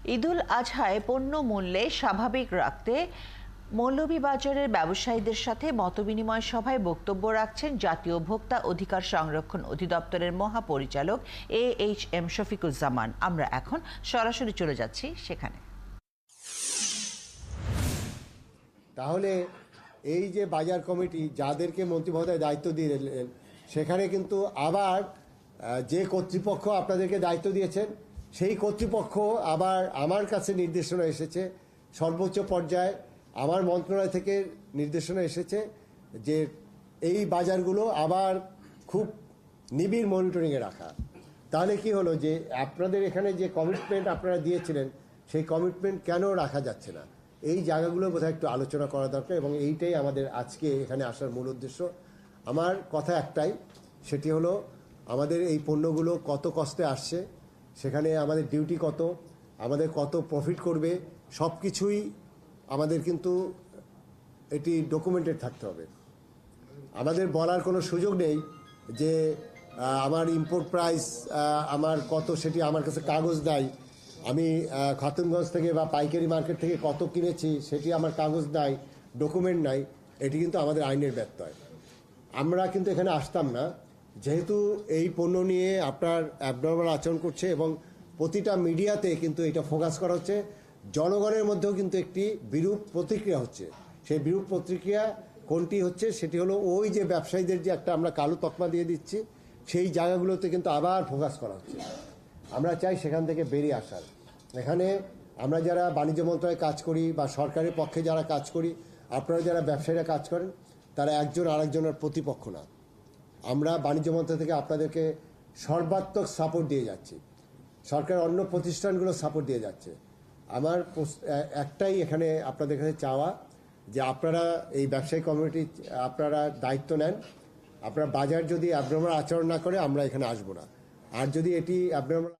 ঈদুল আজহায় পণ্য মূল্যে স্বাভাবিক রাখতে মৌলভীবাজারের ব্যবসায়ীদের সাথে মতবিনিময় সভায় বক্তব্য রাখছেন জাতীয় ভোক্তা অধিকার সংরক্ষণ অধিদপ্তরের মহাপরিচালক AHM শফিকুজ্জামান। আমরা এখন সরাসরি চলে যাচ্ছি সেখানে। তাহলে এই যে বাজার কমিটি যাদেরকে মন্ত্রী মহোদয় দায়িত্ব দিয়ে দিলেন, সেখানে কিন্তু আবার যে কর্তৃপক্ষ আপনাদেরকে দায়িত্ব দিয়েছেন সেই কর্তৃপক্ষ আবার আমার কাছে নির্দেশনা এসেছে, সর্বোচ্চ পর্যায়ে আমার মন্ত্রণালয় থেকে নির্দেশনা এসেছে যে এই বাজারগুলো আবার খুব নিবিড় মনিটরিংয়ে রাখা। তাহলে কি হলো যে আপনাদের এখানে যে কমিটমেন্ট আপনারা দিয়েছিলেন সেই কমিটমেন্ট কেন রাখা যাচ্ছে না, এই জায়গাগুলো বোধহয় একটু আলোচনা করা দরকার এবং এইটাই আমাদের আজকে এখানে আসার মূল উদ্দেশ্য। আমার কথা একটাই, সেটি হলো আমাদের এই পণ্যগুলো কত কষ্টে আসছে, সেখানে আমাদের ডিউটি কত, আমাদের কত প্রফিট করবে, সব কিছুই আমাদের কিন্তু এটি ডকুমেন্টেড থাকতে হবে। আমাদের বলার কোনো সুযোগ নেই যে আমার ইম্পোর্ট প্রাইস আমার কত, সেটি আমার কাছে কাগজ নাই, আমি খাতুনগঞ্জ থেকে বা পাইকারি মার্কেট থেকে কত কিনেছি সেটি আমার কাগজ নাই, ডকুমেন্ট নাই। এটি কিন্তু আমাদের আইনের ব্যত্যয়। আমরা কিন্তু এখানে আসতাম না, যেহেতু এই পণ্য নিয়ে আপনার অ্যাবনর্মাল আচরণ করছে এবং প্রতিটা মিডিয়াতে কিন্তু এটা ফোকাস করা হচ্ছে, জনগণের মধ্যেও কিন্তু একটি বিরূপ প্রতিক্রিয়া হচ্ছে। সেই বিরূপ প্রতিক্রিয়া কোনটি হচ্ছে, সেটি হলো ওই যে ব্যবসায়ীদের যে একটা আমরা কালো তকমা দিয়ে দিচ্ছি, সেই জায়গাগুলোতে কিন্তু আবার ফোকাস করা হচ্ছে। আমরা চাই সেখান থেকে বেরিয়ে আসার। এখানে আমরা যারা বাণিজ্য মন্ত্রণালয়ে কাজ করি বা সরকারের পক্ষে যারা কাজ করি, আপনারা যারা ব্যবসায়ীরা কাজ করেন, তারা একজন আরেকজনের প্রতিপক্ষ না। আমরা বাণিজ্য মন্ত্রণালয় থেকে আপনাদেরকে সর্বাত্মক সাপোর্ট দিয়ে যাচ্ছি, সরকার অন্য প্রতিষ্ঠানগুলো সাপোর্ট দিয়ে যাচ্ছে। আমার একটাই এখানে আপনাদের কাছে চাওয়া যে আপনারা এই ব্যবসায়ী কমিউনিটি আপনারা দায়িত্ব নেন। আপনারা বাজার যদি অ্যাবনর্মাল আচরণ না করে আমরা এখানে আসবো না, আর যদি এটি অ্যাবনর্মাল